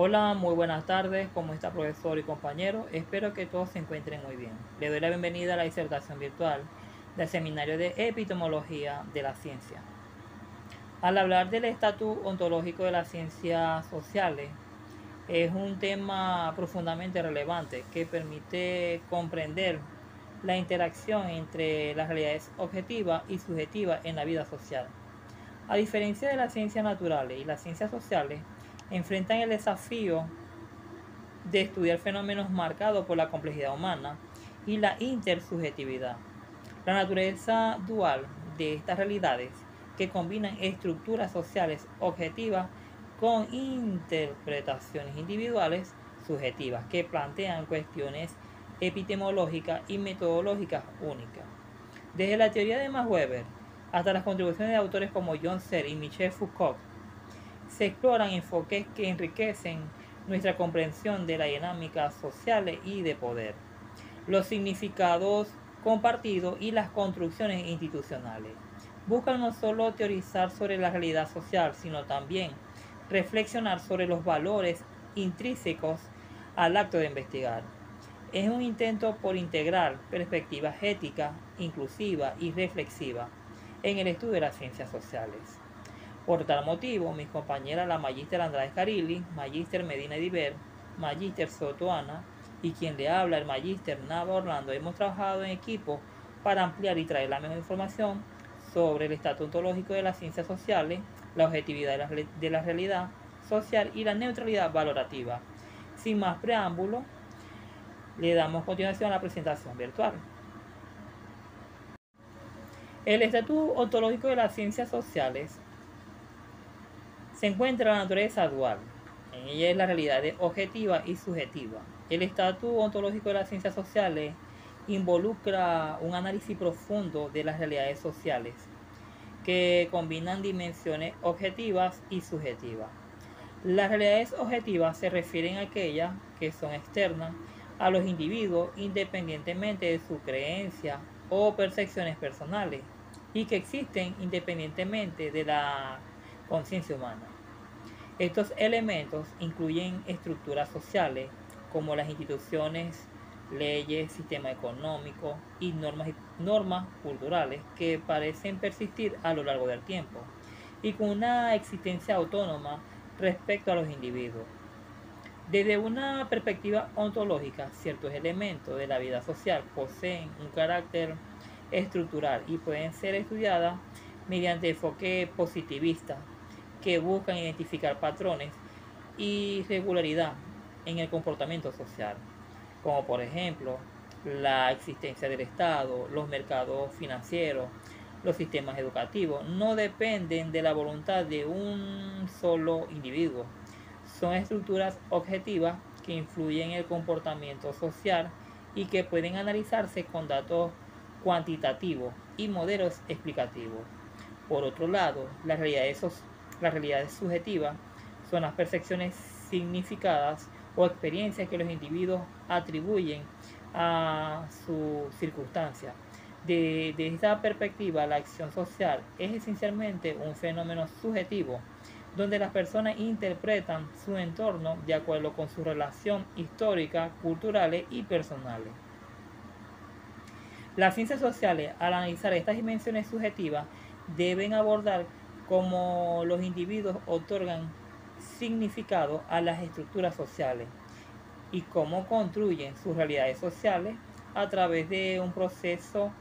Hola, muy buenas tardes. ¿Cómo está, profesor y compañero? Espero que todos se encuentren muy bien. Le doy la bienvenida a la disertación virtual del Seminario de Epistemología de la Ciencia. Al hablar del estatus ontológico de las ciencias sociales, es un tema profundamente relevante que permite comprender la interacción entre las realidades objetivas y subjetivas en la vida social. A diferencia de las ciencias naturales y las ciencias sociales, enfrentan el desafío de estudiar fenómenos marcados por la complejidad humana y la intersubjetividad. La naturaleza dual de estas realidades, que combinan estructuras sociales objetivas con interpretaciones individuales subjetivas, que plantean cuestiones epistemológicas y metodológicas únicas. Desde la teoría de Max Weber hasta las contribuciones de autores como John Searle y Michel Foucault, se exploran enfoques que enriquecen nuestra comprensión de la dinámica social y de poder, los significados compartidos y las construcciones institucionales. Buscan no solo teorizar sobre la realidad social, sino también reflexionar sobre los valores intrínsecos al acto de investigar. Es un intento por integrar perspectivas éticas, inclusivas y reflexivas en el estudio de las ciencias sociales. Por tal motivo, mis compañeras, la Magíster Andrade Carilli, Magíster Medina Diver, Magíster Soto Ana y quien le habla, el Magíster Nava Orlando, hemos trabajado en equipo para ampliar y traer la mejor información sobre el estatus ontológico de las ciencias sociales, la objetividad de la realidad social y la neutralidad valorativa. Sin más preámbulo, le damos continuación a la presentación virtual. El estatus ontológico de las ciencias sociales se encuentra la naturaleza dual. En ella es la realidad objetiva y subjetiva. El estatus ontológico de las ciencias sociales involucra un análisis profundo de las realidades sociales que combinan dimensiones objetivas y subjetivas. Las realidades objetivas se refieren a aquellas que son externas a los individuos independientemente de su creencia o percepciones personales y que existen independientemente de la conciencia humana. Estos elementos incluyen estructuras sociales como las instituciones, leyes, sistema económico y normas culturales que parecen persistir a lo largo del tiempo y con una existencia autónoma respecto a los individuos. Desde una perspectiva ontológica, ciertos elementos de la vida social poseen un carácter estructural y pueden ser estudiadas mediante enfoque positivista que buscan identificar patrones y regularidad en el comportamiento social, como por ejemplo la existencia del Estado, los mercados financieros, los sistemas educativos, no dependen de la voluntad de un solo individuo. Son estructuras objetivas que influyen en el comportamiento social y que pueden analizarse con datos cuantitativos y modelos explicativos. Por otro lado, las realidades subjetivas son las percepciones significadas o experiencias que los individuos atribuyen a su circunstancia. Desde esta perspectiva, la acción social es esencialmente un fenómeno subjetivo, donde las personas interpretan su entorno de acuerdo con su relación histórica, culturales y personales. Las ciencias sociales, al analizar estas dimensiones subjetivas, deben abordar cómo los individuos otorgan significado a las estructuras sociales y cómo construyen sus realidades sociales a través de un proceso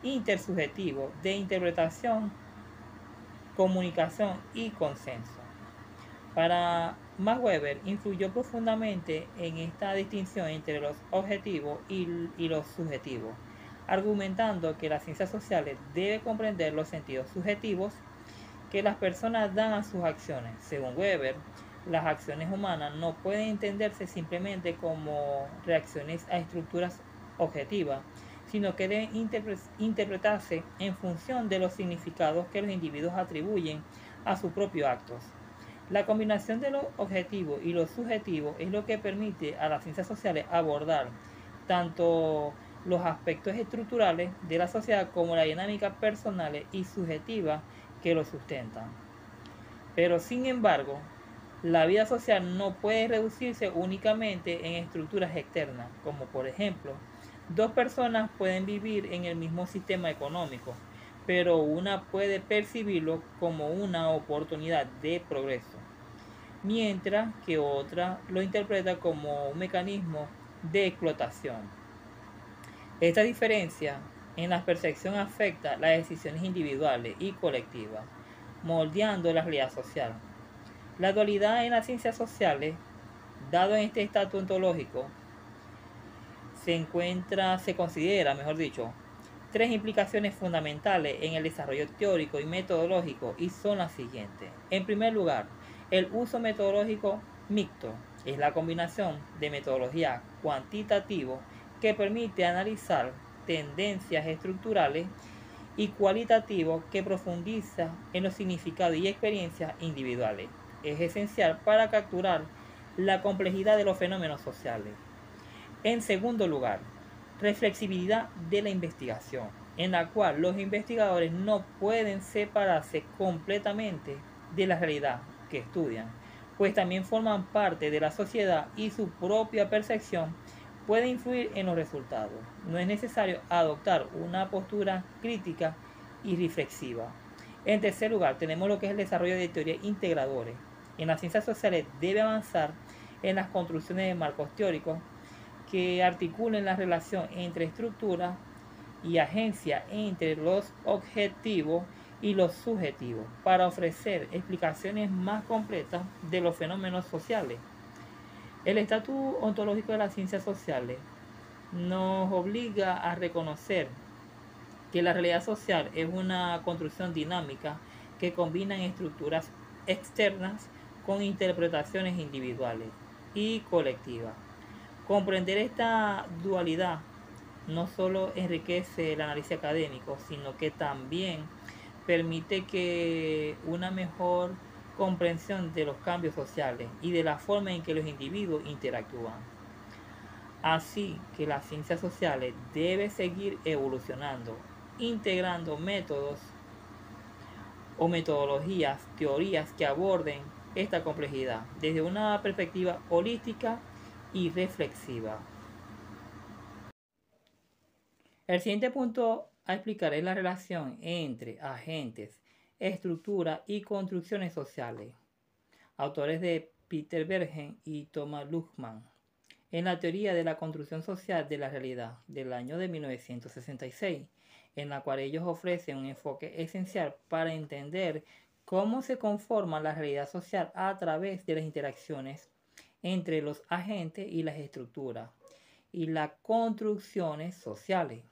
intersubjetivo de interpretación, comunicación y consenso. Para Max Weber influyó profundamente en esta distinción entre los objetivos y los subjetivos, argumentando que las ciencias sociales deben comprender los sentidos subjetivos que las personas dan a sus acciones. Según Weber, las acciones humanas no pueden entenderse simplemente como reacciones a estructuras objetivas, sino que deben interpretarse en función de los significados que los individuos atribuyen a sus propios actos. La combinación de lo objetivo y lo subjetivo es lo que permite a las ciencias sociales abordar tanto los aspectos estructurales de la sociedad como la dinámica personal y subjetiva que lo sustentan. Pero sin embargo, La vida social no puede reducirse únicamente en estructuras externas, como por ejemplo, dos personas pueden vivir en el mismo sistema económico, pero una puede percibirlo como una oportunidad de progreso, mientras que otra lo interpreta como un mecanismo de explotación. Esta diferencia en la percepción afecta las decisiones individuales y colectivas, moldeando la realidad social. La dualidad en las ciencias sociales, dado en este estatus ontológico, se considera, mejor dicho, tres implicaciones fundamentales en el desarrollo teórico y metodológico y son las siguientes. En primer lugar, el uso metodológico mixto es la combinación de metodología cuantitativo que permite analizar tendencias estructurales y cualitativo que profundiza en los significados y experiencias individuales. Es esencial para capturar la complejidad de los fenómenos sociales. En segundo lugar, reflexibilidad de la investigación, en la cual los investigadores no pueden separarse completamente de la realidad que estudian, pues también forman parte de la sociedad y su propia percepción puede influir en los resultados. No es necesario adoptar una postura crítica y reflexiva. En tercer lugar, tenemos lo que es el desarrollo de teorías integradores. En las ciencias sociales debe avanzar en las construcciones de marcos teóricos que articulen la relación entre estructura y agencia entre los objetivos y los subjetivos para ofrecer explicaciones más completas de los fenómenos sociales. El estatus ontológico de las ciencias sociales nos obliga a reconocer que la realidad social es una construcción dinámica que combina estructuras externas con interpretaciones individuales y colectivas. Comprender esta dualidad no solo enriquece el análisis académico, sino que también permite que una mejor comprensión de los cambios sociales y de la forma en que los individuos interactúan. Así que las ciencias sociales deben seguir evolucionando, integrando métodos o metodologías, teorías que aborden esta complejidad desde una perspectiva holística y reflexiva. El siguiente punto a explicar es la relación entre agentes, estructura y construcciones sociales. Autores de Peter Bergen y Thomas Luhmann. En la teoría de la construcción social de la realidad del año de 1966, en la cual ellos ofrecen un enfoque esencial para entender cómo se conforma la realidad social a través de las interacciones entre los agentes y las estructuras y las construcciones sociales.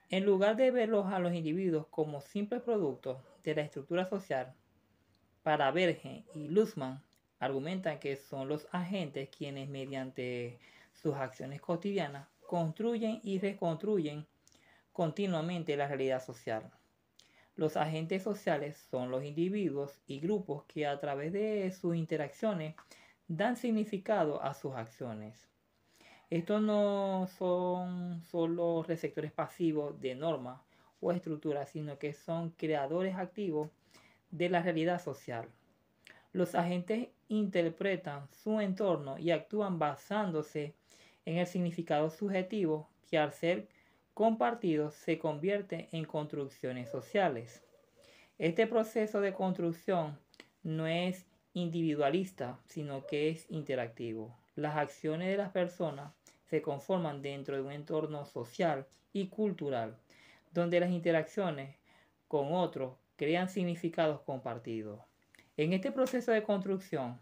En lugar de verlos a los individuos como simples productos de la estructura social, para Bergen y Luhmann argumentan que son los agentes quienes mediante sus acciones cotidianas construyen y reconstruyen continuamente la realidad social. Los agentes sociales son los individuos y grupos que a través de sus interacciones dan significado a sus acciones. Estos no son solo receptores pasivos de normas o estructuras, sino que son creadores activos de la realidad social. Los agentes interpretan su entorno y actúan basándose en el significado subjetivo que al ser compartido se convierte en construcciones sociales. Este proceso de construcción no es individualista, sino que es interactivo. Las acciones de las personas se conforman dentro de un entorno social y cultural, donde las interacciones con otros crean significados compartidos. En este proceso de construcción,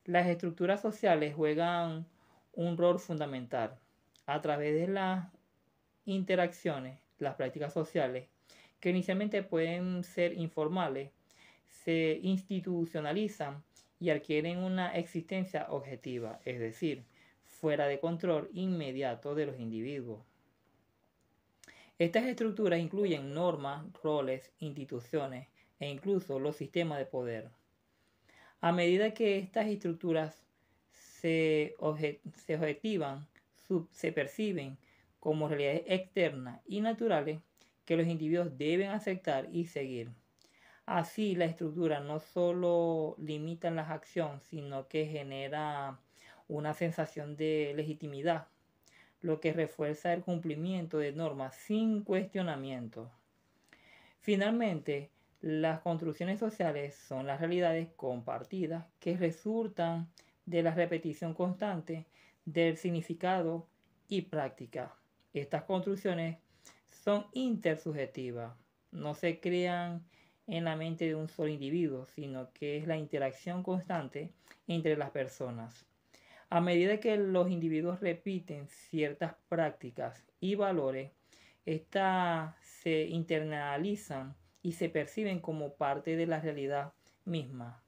las estructuras sociales juegan un rol fundamental. A través de las interacciones, las prácticas sociales, que inicialmente pueden ser informales, se institucionalizan y adquieren una existencia objetiva, es decir, fuera de control inmediato de los individuos. Estas estructuras incluyen normas, roles, instituciones e incluso los sistemas de poder. A medida que estas estructuras se objetivan, se perciben como realidades externas y naturales que los individuos deben aceptar y seguir. Así, la estructura no solo limita la acción, sino que genera una sensación de legitimidad, lo que refuerza el cumplimiento de normas sin cuestionamiento. Finalmente, las construcciones sociales son las realidades compartidas que resultan de la repetición constante del significado y práctica. Estas construcciones son intersubjetivas, no se crean en la mente de un solo individuo, sino que es la interacción constante entre las personas. A medida que los individuos repiten ciertas prácticas y valores, estas se internalizan y se perciben como parte de la realidad misma.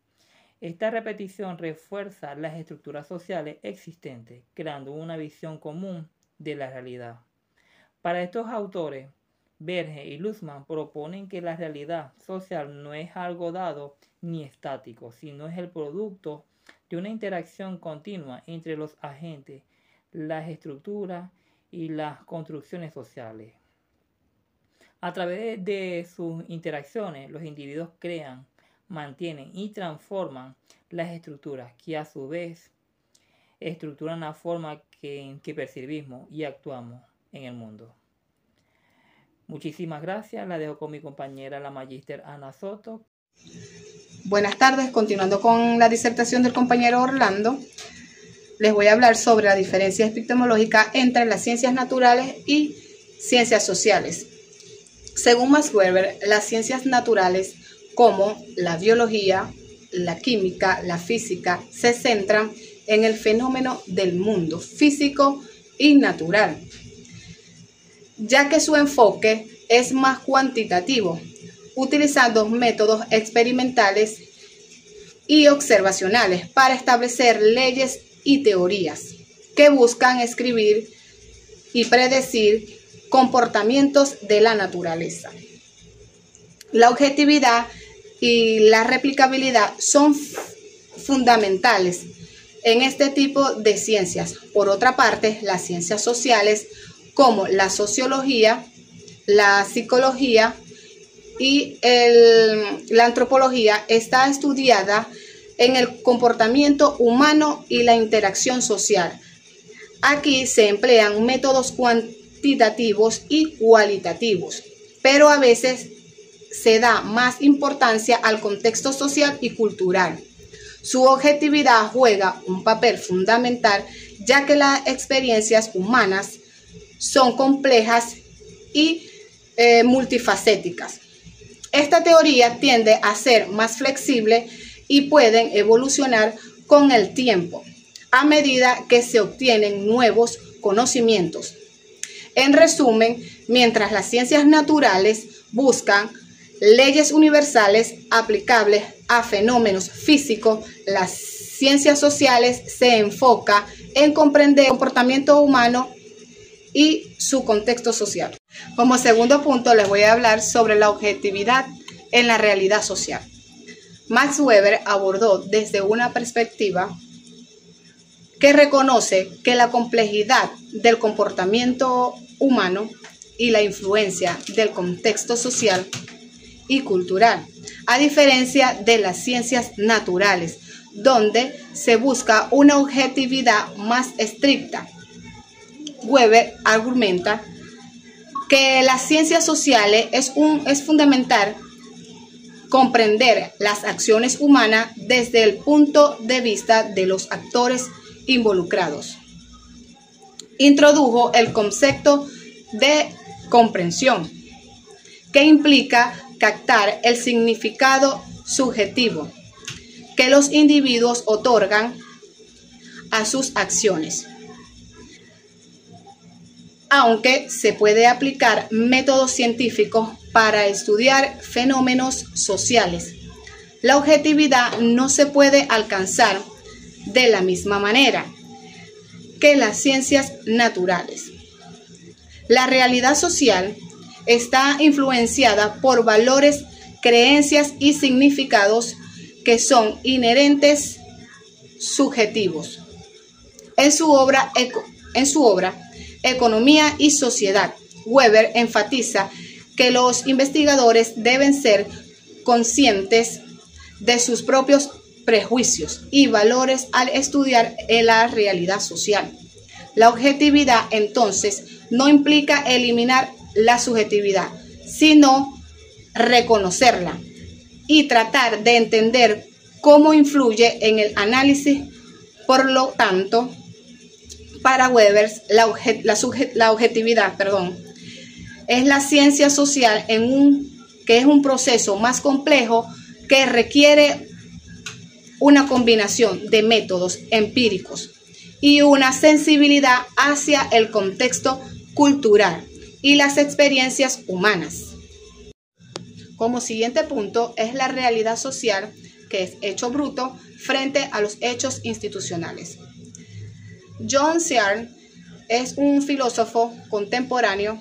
Esta repetición refuerza las estructuras sociales existentes, creando una visión común de la realidad. Para estos autores, Berge y Luhmann proponen que la realidad social no es algo dado ni estático, sino es el producto de una interacción continua entre los agentes, las estructuras y las construcciones sociales. A través de sus interacciones, los individuos crean, mantienen y transforman las estructuras que a su vez estructuran la forma en que percibimos y actuamos en el mundo. Muchísimas gracias. La dejo con mi compañera, la magíster Ana Soto. Buenas tardes. Continuando con la disertación del compañero Orlando, les voy a hablar sobre la diferencia epistemológica entre las ciencias naturales y ciencias sociales. Según Max Weber, las ciencias naturales, como la biología, la química, la física, se centran en el fenómeno del mundo físico y natural, ya que su enfoque es más cuantitativo, utilizando métodos experimentales y observacionales para establecer leyes y teorías que buscan escribir y predecir comportamientos de la naturaleza. La objetividad y la replicabilidad son fundamentales en este tipo de ciencias. Por otra parte, las ciencias sociales, como la sociología, la psicología y la antropología, está estudiada en el comportamiento humano y la interacción social. Aquí se emplean métodos cuantitativos y cualitativos, pero a veces se da más importancia al contexto social y cultural. Su objetividad juega un papel fundamental, ya que las experiencias humanas son complejas y multifacéticas. Esta teoría tiende a ser más flexible y pueden evolucionar con el tiempo, a medida que se obtienen nuevos conocimientos. En resumen, mientras las ciencias naturales buscan leyes universales aplicables a fenómenos físicos, las ciencias sociales se enfocan en comprender el comportamiento humano y su contexto social. Como segundo punto, les voy a hablar sobre la objetividad en la realidad social. Max Weber abordó desde una perspectiva que reconoce que la complejidad del comportamiento humano y la influencia del contexto social y cultural, a diferencia de las ciencias naturales, donde se busca una objetividad más estricta. Weber argumenta que las ciencias sociales es fundamental comprender las acciones humanas desde el punto de vista de los actores involucrados. Introdujo el concepto de comprensión, que implica captar el significado subjetivo que los individuos otorgan a sus acciones. Aunque se puede aplicar métodos científicos para estudiar fenómenos sociales, la objetividad no se puede alcanzar de la misma manera que las ciencias naturales. La realidad social está influenciada por valores, creencias y significados que son inherentes subjetivos. En su obra Economía y Sociedad, Weber enfatiza que los investigadores deben ser conscientes de sus propios prejuicios y valores al estudiar la realidad social. La objetividad, entonces, no implica eliminar la subjetividad, sino reconocerla y tratar de entender cómo influye en el análisis. Por lo tanto, para Weber, la objetividad, es la ciencia social que es un proceso más complejo que requiere una combinación de métodos empíricos y una sensibilidad hacia el contexto cultural y las experiencias humanas. Como siguiente punto es la realidad social, que es hecho bruto frente a los hechos institucionales. John Searle es un filósofo contemporáneo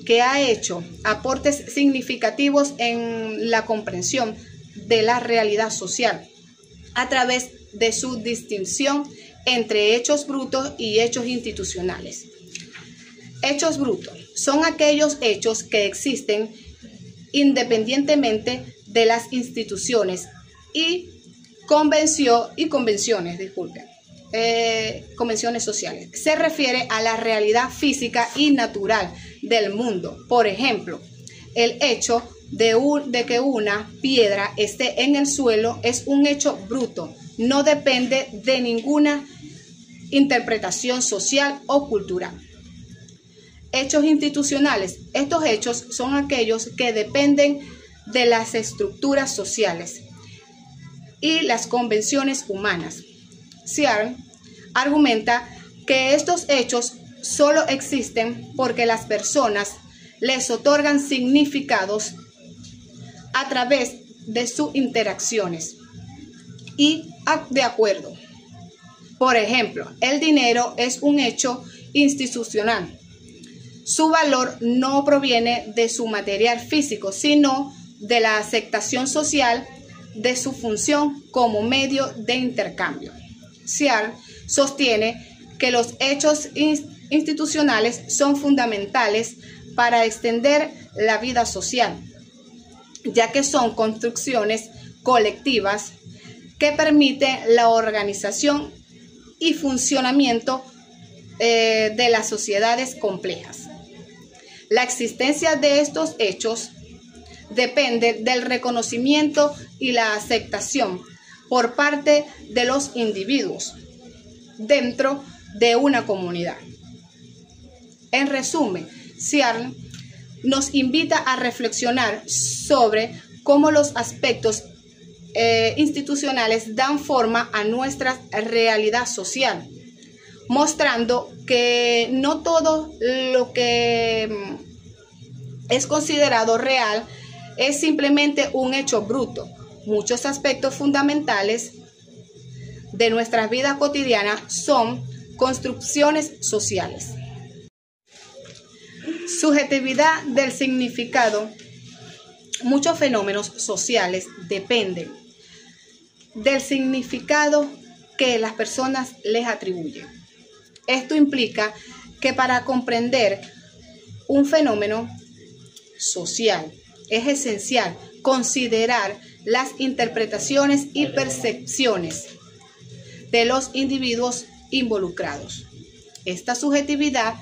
que ha hecho aportes significativos en la comprensión de la realidad social a través de su distinción entre hechos brutos y hechos institucionales. Hechos brutos son aquellos hechos que existen independientemente de las instituciones y convenciones sociales. Se refiere a la realidad física y natural del mundo. Por ejemplo, el hecho de que una piedra esté en el suelo es un hecho bruto, no depende de ninguna interpretación social o cultural. Hechos institucionales. Estos hechos son aquellos que dependen de las estructuras sociales y las convenciones humanas. Searle argumenta que estos hechos solo existen porque las personas les otorgan significados a través de sus interacciones y de acuerdo. Por ejemplo, el dinero es un hecho institucional. Su valor no proviene de su material físico, sino de la aceptación social de su función como medio de intercambio. Searle sostiene que los hechos institucionales son fundamentales para extender la vida social, ya que son construcciones colectivas que permiten la organización y funcionamiento de las sociedades complejas. La existencia de estos hechos depende del reconocimiento y la aceptación por parte de los individuos dentro de una comunidad. En resumen, Searle nos invita a reflexionar sobre cómo los aspectos institucionales dan forma a nuestra realidad social, mostrando que no todo lo que es considerado real es simplemente un hecho bruto. Muchos aspectos fundamentales de nuestra vida cotidiana son construcciones sociales. Subjetividad del significado. Muchos fenómenos sociales dependen del significado que las personas les atribuyen. Esto implica que para comprender un fenómeno social es esencial considerar las interpretaciones y percepciones de los individuos involucrados. Esta subjetividad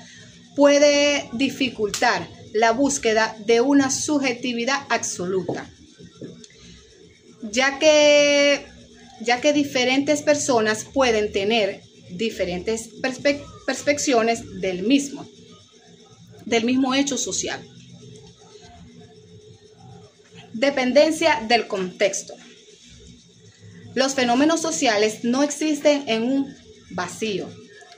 puede dificultar la búsqueda de una subjetividad absoluta, ya que diferentes personas pueden tener diferentes percepciones del mismo hecho social. Dependencia del contexto. Los fenómenos sociales no existen en un vacío,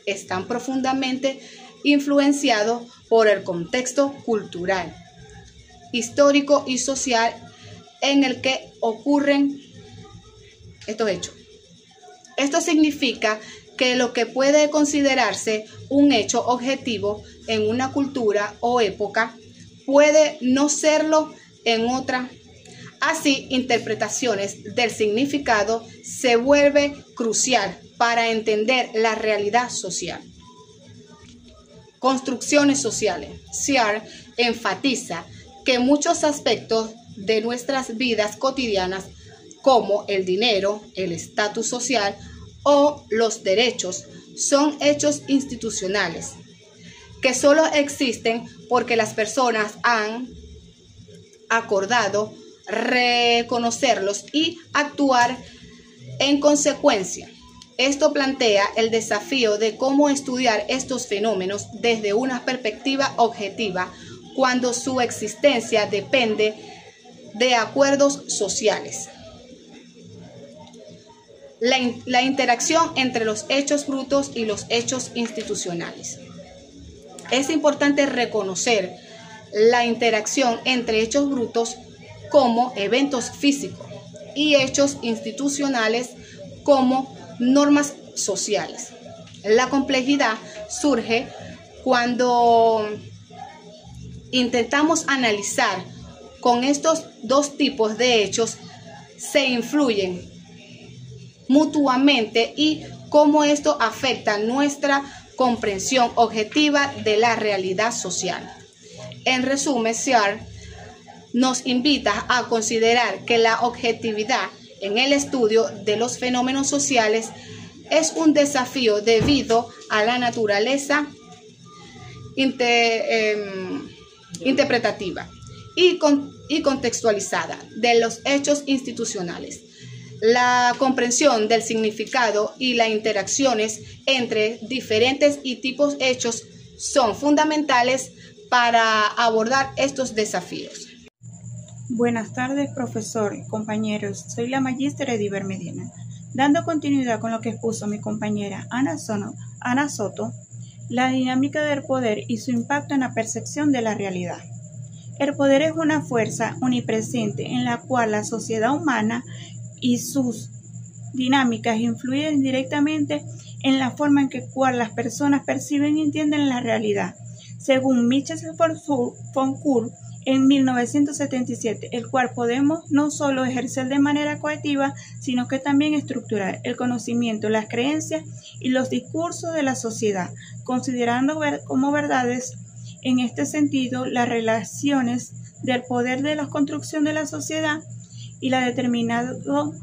están profundamente influenciados por el contexto cultural, histórico y social en el que ocurren estos hechos. Esto significa que lo que puede considerarse un hecho objetivo en una cultura o época puede no serlo en otra. Así, interpretaciones del significado se vuelve crucial para entender la realidad social. Construcciones sociales. Searle enfatiza que muchos aspectos de nuestras vidas cotidianas, como el dinero, el estatus social o los derechos, son hechos institucionales que solo existen porque las personas han acordado reconocerlos y actuar en consecuencia. Esto plantea el desafío de cómo estudiar estos fenómenos desde una perspectiva objetiva cuando su existencia depende de acuerdos sociales. La interacción entre los hechos brutos y los hechos institucionales. Es importante reconocer la interacción entre hechos brutos como eventos físicos y hechos institucionales como normas sociales. La complejidad surge cuando intentamos analizar con estos dos tipos de hechos se influyen mutuamente y cómo esto afecta nuestra comprensión objetiva de la realidad social. En resumen, Searle nos invita a considerar que la objetividad en el estudio de los fenómenos sociales es un desafío debido a la naturaleza interpretativa y contextualizada de los hechos institucionales. La comprensión del significado y las interacciones entre diferentes y tipos hechos son fundamentales para abordar estos desafíos. Buenas tardes, profesor y compañeros. Soy la magíster Ediver Medina. Dando continuidad con lo que expuso mi compañera Ana Soto, la dinámica del poder y su impacto en la percepción de la realidad. El poder es una fuerza omnipresente en la cual la sociedad humana y sus dinámicas influyen directamente en la forma en que las personas perciben y entienden la realidad. Según Michel Foucault, en 1977, el cual podemos no solo ejercer de manera coactiva, sino que también estructurar el conocimiento, las creencias y los discursos de la sociedad, considerando como verdades en este sentido las relaciones del poder de la construcción de la sociedad y la determinado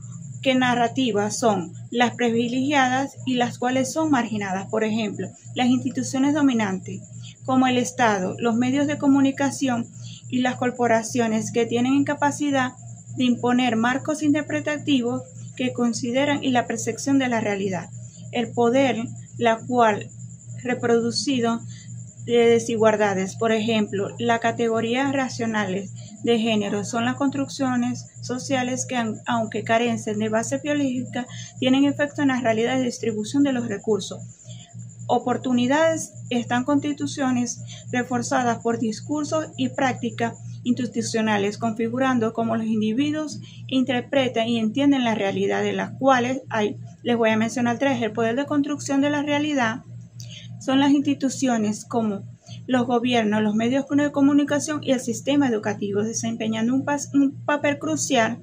que narrativas son las privilegiadas y las cuales son marginadas. Por ejemplo, las instituciones dominantes, como el Estado, los medios de comunicación y las corporaciones que tienen capacidad de imponer marcos interpretativos que consideran y la percepción de la realidad. El poder, la cual reproducido de desigualdades. Por ejemplo, las categorías racionales de género son las construcciones sociales que, aunque carecen de base biológica, tienen efecto en la realidad de distribución de los recursos. Oportunidades están constituciones reforzadas por discursos y prácticas institucionales, configurando cómo los individuos interpretan y entienden la realidad, de las cuales hay, les voy a mencionar tres. El poder de construcción de la realidad son las instituciones como los gobiernos, los medios de comunicación y el sistema educativo, desempeñando un papel crucial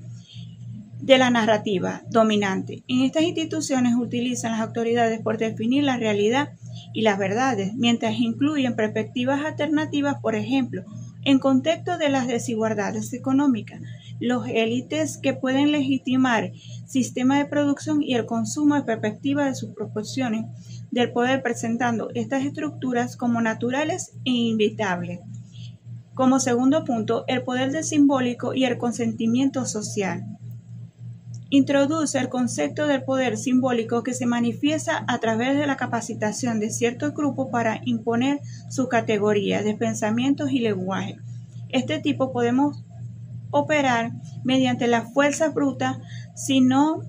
de la narrativa dominante. En estas instituciones utilizan las autoridades por definir la realidad y las verdades, mientras incluyen perspectivas alternativas, por ejemplo, en contexto de las desigualdades económicas, los élites que pueden legitimar sistemas de producción y el consumo de perspectiva de sus proporciones del poder, presentando estas estructuras como naturales e inevitables. Como segundo punto, el poder del simbólico y el consentimiento social. Introduce el concepto del poder simbólico que se manifiesta a través de la capacitación de ciertos grupos para imponer sus categorías de pensamientos y lenguaje. Este tipo podemos operar mediante las fuerzas brutas, sino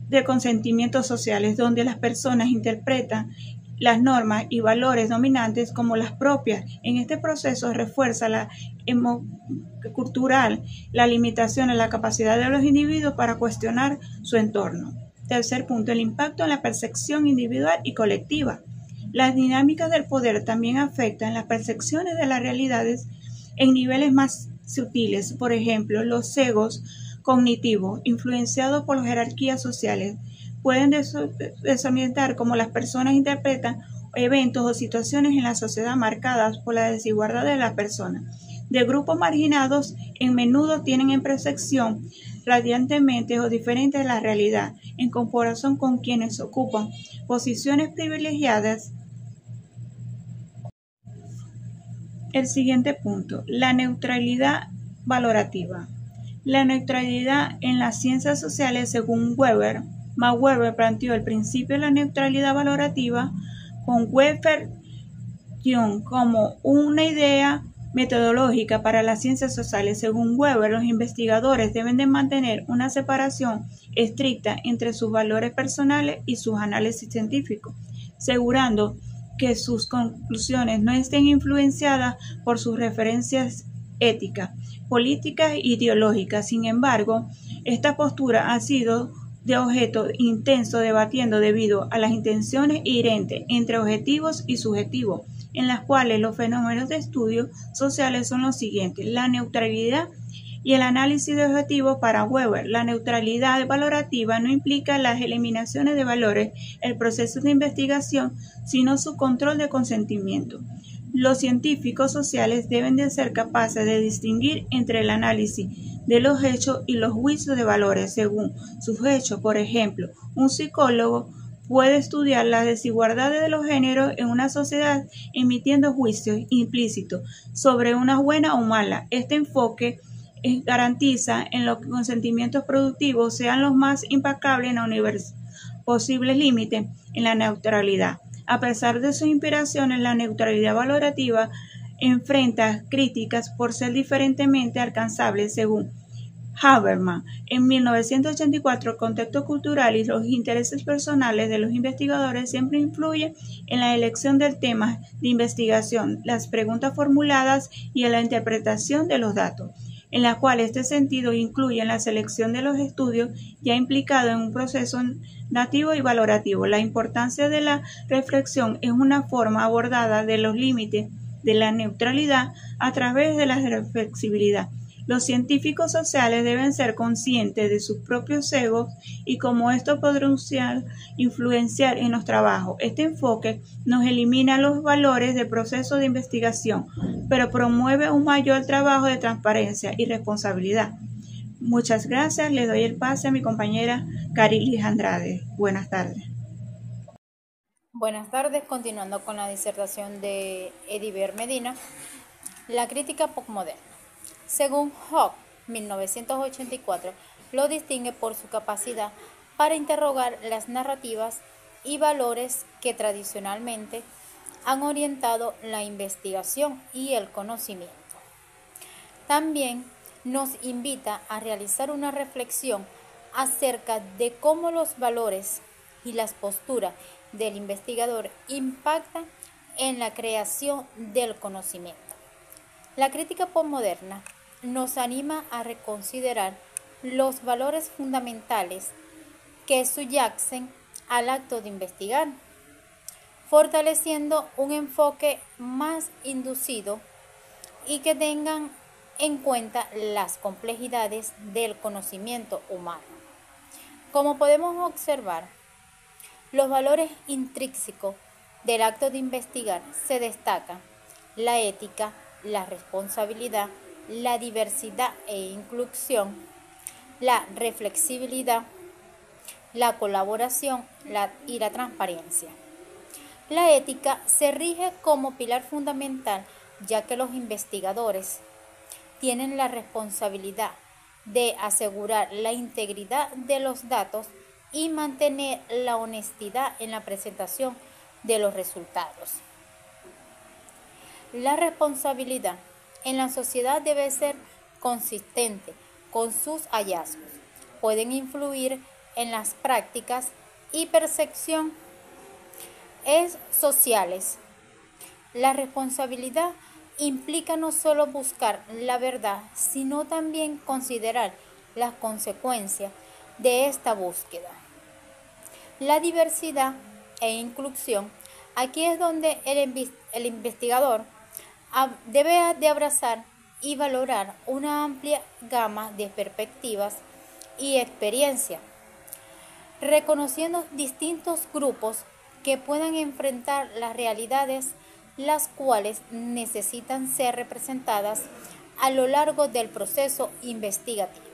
de consentimientos sociales, donde las personas interpretan las normas y valores dominantes como las propias. En este proceso refuerza la cultural, la limitación en la capacidad de los individuos para cuestionar su entorno. Tercer punto, el impacto en la percepción individual y colectiva. Las dinámicas del poder también afectan las percepciones de las realidades en niveles más sutiles. Por ejemplo, los sesgos cognitivos, influenciados por las jerarquías sociales, pueden desorientar cómo las personas interpretan eventos o situaciones en la sociedad marcadas por la desigualdad de las personas. de grupos marginados en menudo tienen en percepción radiantemente o diferente de la realidad en comparación con quienes ocupan posiciones privilegiadas. El siguiente punto, la neutralidad valorativa. La neutralidad en las ciencias sociales, según Weber, Max Weber planteó el principio de la neutralidad valorativa con Weber como una idea metodológica para las ciencias sociales. Según Weber, los investigadores deben de mantener una separación estricta entre sus valores personales y sus análisis científicos, asegurando que sus conclusiones no estén influenciadas por sus referencias éticas, políticas e ideológicas. Sin embargo, esta postura ha sido de objeto intenso debatiendo debido a las intenciones inherentes entre objetivos y subjetivos, en las cuales los fenómenos de estudios sociales son los siguientes: la neutralidad y el análisis de objetivos. Para Weber, la neutralidad valorativa no implica las eliminaciones de valores, el proceso de investigación, sino su control de consentimiento. Los científicos sociales deben de ser capaces de distinguir entre el análisis de los hechos y los juicios de valores según sus hechos. Por ejemplo, un psicólogo puede estudiar las desigualdades de los géneros en una sociedad emitiendo juicios implícitos sobre una buena o mala. Este enfoque garantiza en los consentimientos productivos sean los más implacables en el universo, posibles límites en la neutralidad. A pesar de sus inspiraciones, la neutralidad valorativa enfrenta críticas por ser diferentemente alcanzable. Según Habermas, en 1984, el contexto cultural y los intereses personales de los investigadores siempre influyen en la elección del tema de investigación, las preguntas formuladas y en la interpretación de los datos, en la cual este sentido incluye la selección de los estudios ya implicado en un proceso nativo y valorativo. La importancia de la reflexión es una forma abordada de los límites de la neutralidad a través de la reflexibilidad. Los científicos sociales deben ser conscientes de sus propios egos y cómo esto podrá influenciar en los trabajos. Este enfoque nos elimina los valores del proceso de investigación, pero promueve un mayor trabajo de transparencia y responsabilidad. Muchas gracias. Le doy el pase a mi compañera Carilis Andrade. Buenas tardes. Buenas tardes. Continuando con la disertación de Ediver Medina, la crítica postmoderna. Según Hock, 1984, lo distingue por su capacidad para interrogar las narrativas y valores que tradicionalmente han orientado la investigación y el conocimiento. También nos invita a realizar una reflexión acerca de cómo los valores y las posturas del investigador impactan en la creación del conocimiento. La crítica postmoderna nos anima a reconsiderar los valores fundamentales que subyacen al acto de investigar, fortaleciendo un enfoque más inducido y que tengan en cuenta las complejidades del conocimiento humano. Como podemos observar, los valores intrínsecos del acto de investigar se destacan la ética, la responsabilidad, la diversidad e inclusión, la reflexibilidad, la colaboración y la transparencia. La ética se rige como pilar fundamental, ya que los investigadores tienen la responsabilidad de asegurar la integridad de los datos y mantener la honestidad en la presentación de los resultados. La responsabilidad en la sociedad debe ser consistente con sus hallazgos. Pueden influir en las prácticas y percepción sociales. La responsabilidad implica no solo buscar la verdad, sino también considerar las consecuencias de esta búsqueda. La diversidad e inclusión, aquí es donde el investigador debe de abrazar y valorar una amplia gama de perspectivas y experiencias, reconociendo distintos grupos que puedan enfrentar las realidades las cuales necesitan ser representadas a lo largo del proceso investigativo.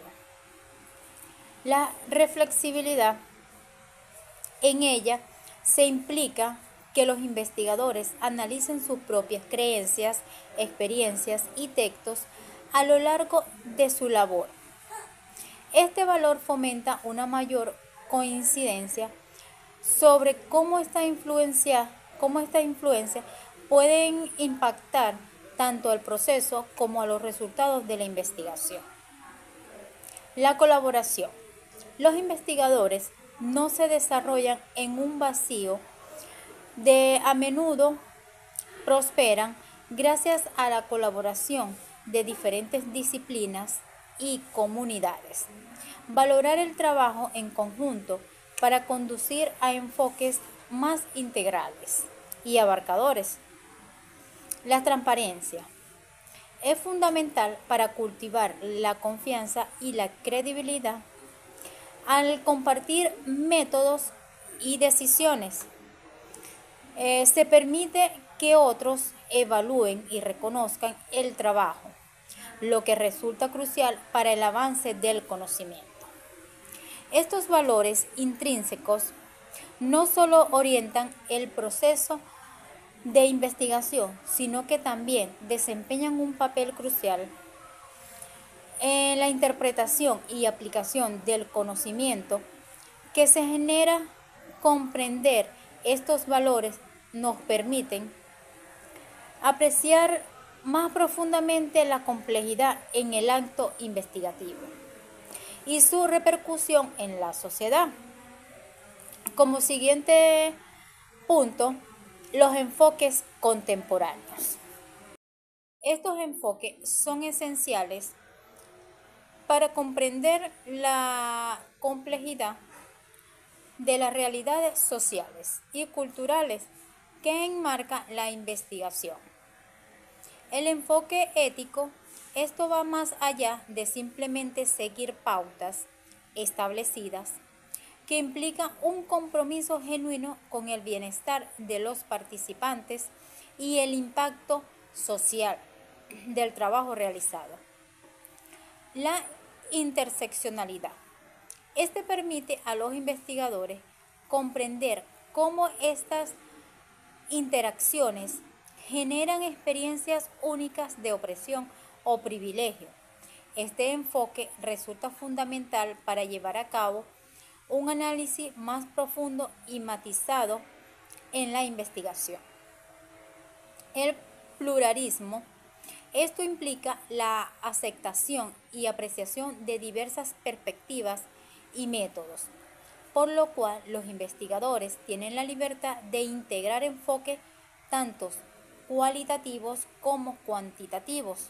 La reflexibilidad en ella se implica que los investigadores analicen sus propias creencias, experiencias y textos a lo largo de su labor. Este valor fomenta una mayor coincidencia sobre cómo esta influencia pueden impactar tanto al proceso como a los resultados de la investigación. La colaboración. Los investigadores no se desarrollan en un vacío, a menudo prosperan gracias a la colaboración de diferentes disciplinas y comunidades. Valorar el trabajo en conjunto para conducir a enfoques más integrales y abarcadores. La transparencia es fundamental para cultivar la confianza y la credibilidad al compartir métodos y decisiones. Se permite que otros evalúen y reconozcan el trabajo, lo que resulta crucial para el avance del conocimiento. Estos valores intrínsecos no solo orientan el proceso de investigación, sino que también desempeñan un papel crucial en la interpretación y aplicación del conocimiento que se genera. Comprender estos valores nos permiten apreciar más profundamente la complejidad en el acto investigativo y su repercusión en la sociedad. Como siguiente punto, los enfoques contemporáneos. Estos enfoques son esenciales para comprender la complejidad de las realidades sociales y culturales que enmarca la investigación. El enfoque ético, esto va más allá de simplemente seguir pautas establecidas, que implica un compromiso genuino con el bienestar de los participantes y el impacto social del trabajo realizado. La interseccionalidad. Este permite a los investigadores comprender cómo estas interacciones generan experiencias únicas de opresión o privilegio. Este enfoque resulta fundamental para llevar a cabo un análisis más profundo y matizado en la investigación. El pluralismo. Esto implica la aceptación y apreciación de diversas perspectivas y métodos, por lo cual los investigadores tienen la libertad de integrar enfoques tanto cualitativos como cuantitativos.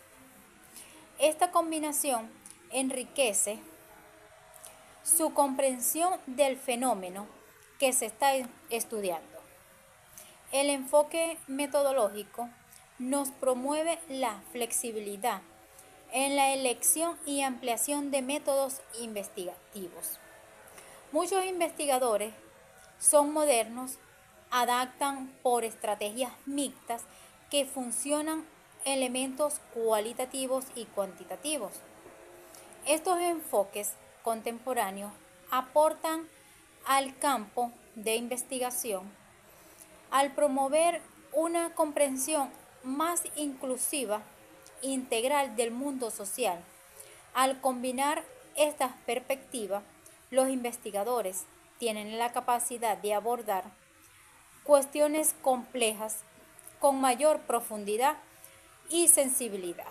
Esta combinación enriquece su comprensión del fenómeno que se está estudiando. El enfoque metodológico nos promueve la flexibilidad en la elección y ampliación de métodos investigativos. Muchos investigadores son modernos, adaptan por estrategias mixtas que funcionan elementos cualitativos y cuantitativos. Estos enfoques contemporáneos aportan al campo de investigación al promover una comprensión más inclusiva, integral del mundo social. Al combinar estas perspectivas, los investigadores tienen la capacidad de abordar cuestiones complejas con mayor profundidad y sensibilidad.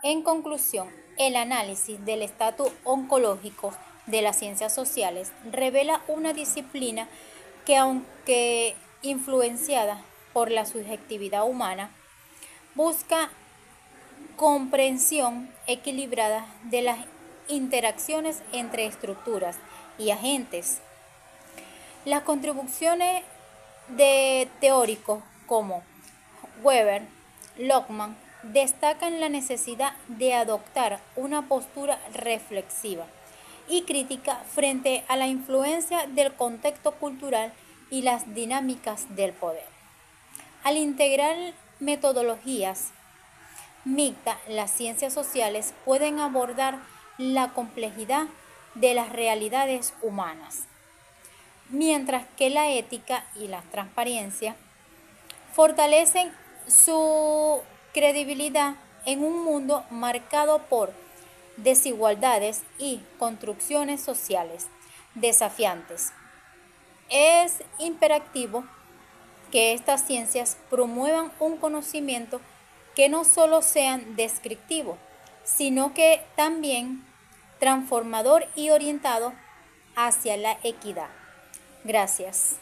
En conclusión, el análisis del estatus oncológico de las ciencias sociales revela una disciplina que, aunque influenciada por la subjetividad humana, busca comprensión equilibrada de las interacciones entre estructuras y agentes. Las contribuciones de teóricos como Weber, Lockman, destacan la necesidad de adoptar una postura reflexiva y crítica frente a la influencia del contexto cultural y las dinámicas del poder. Al integrar metodologías mixta, las ciencias sociales pueden abordar la complejidad de las realidades humanas, mientras que la ética y la transparencia fortalecen su credibilidad en un mundo marcado por desigualdades y construcciones sociales desafiantes. Es imperativo que estas ciencias promuevan un conocimiento que no solo sean descriptivo, sino que también transformador y orientado hacia la equidad. Gracias.